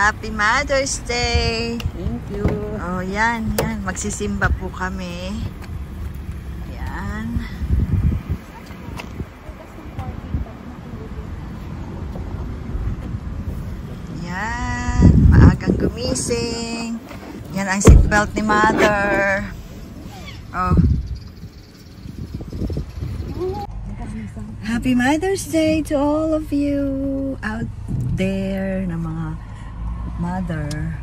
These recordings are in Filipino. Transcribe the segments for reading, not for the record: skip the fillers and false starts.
Happy Mother's Day! Thank you. Oh, yan. Magsisimba po kami. Yan. Yan. Maagang gumising. Yan ang seatbelt ni Mother. Oh. Happy Mother's Day to all of you out there na mga mother.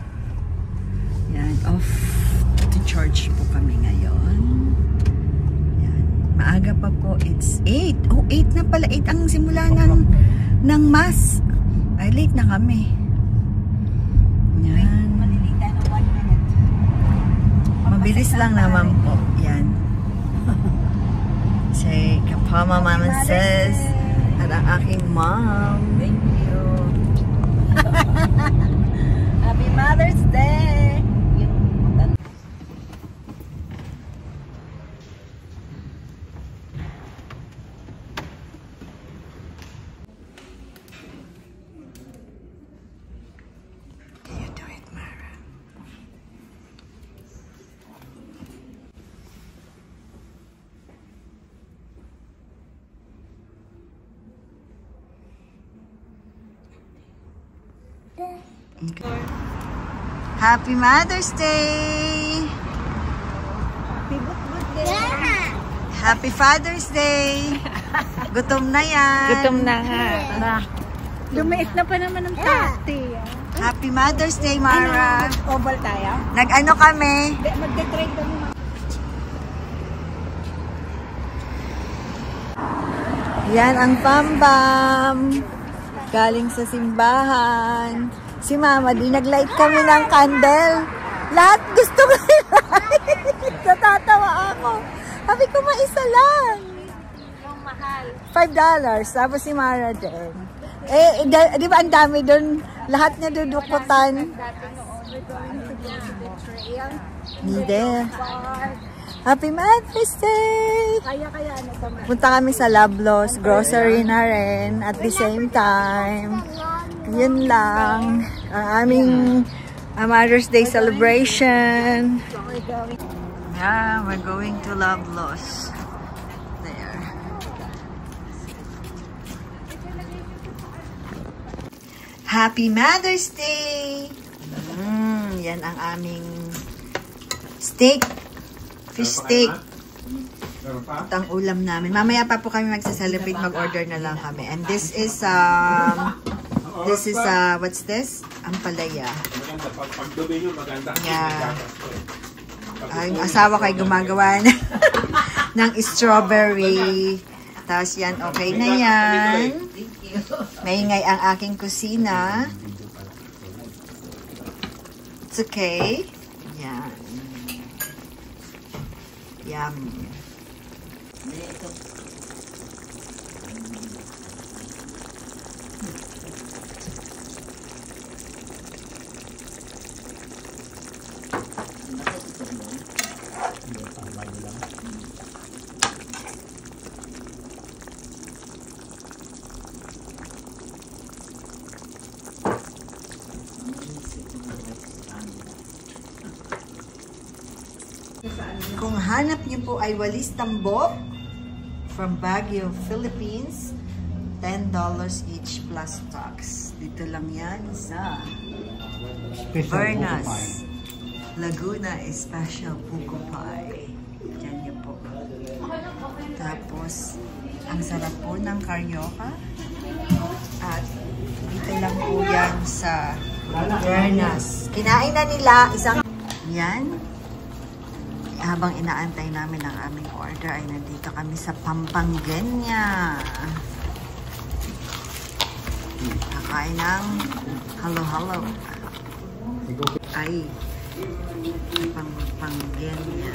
Yan, off to church po kami ngayon. Yan, maaga pa po. It's 8. Oh, 8 na pala. 8 ang simula ng mass. Ay, late na kami. Yan. Mabilis lang naman po. Yan. Say, Kapama Mama says, at ang aking mom. Thank you. Happy Mother's Day! You do it, Mara. Okay. Happy Mother's Day! Happy Father's Day! Gutom na yan! Gutom na nga. Lumiit na pa naman ng party. Happy Mother's Day, Mara! Oval tayo? Nag-ano kami? Magte-trade kami. Yan ang pambam. Galing sa simbahan. Si Mama, di nag-light kami ng candle. Lahat gusto ko i-light. Natatawa ako. Sabi ko, maisa lang. Yung mahal. $5. Tapos si Mara din. Eh, di ba ang dami doon? Lahat niya dudukutan. Hindi. Happy Mother's Day! Kaya ano to? Punta kami sa Loblaws, grocery na rin at the same time. Yun lang ang aming Mother's Day celebration. Yeah, we're going to Loblaws. There. Happy Mother's Day! Yan ang aming steak. Fish steak. Ito ang ulam namin. Mamaya pa po kami magsa-celebrate. Mag-order na lang kami. And this is what's this? Ampalaya. Yeah. Yung asawa ko ay gumagawa ng strawberry. Tapos yan, okay na yan. Maingay ang aking kusina. It's okay. Yan. Yum. Kung hanap niyo po ay walis tambok from Baguio, Philippines, $10 each plus tax. Dito lang yan sa Bernas, Laguna Special Buko Pie. Yan niyo po. Tapos, ang sarap po ng karyoka. At dito lang po yan sa Bernas. Kinain na nila isang... Yan. Habang inaantay namin ang aming order ay nandito kami sa Pampangenia. Kakain ng halo-halo. Ay, Pampangenia.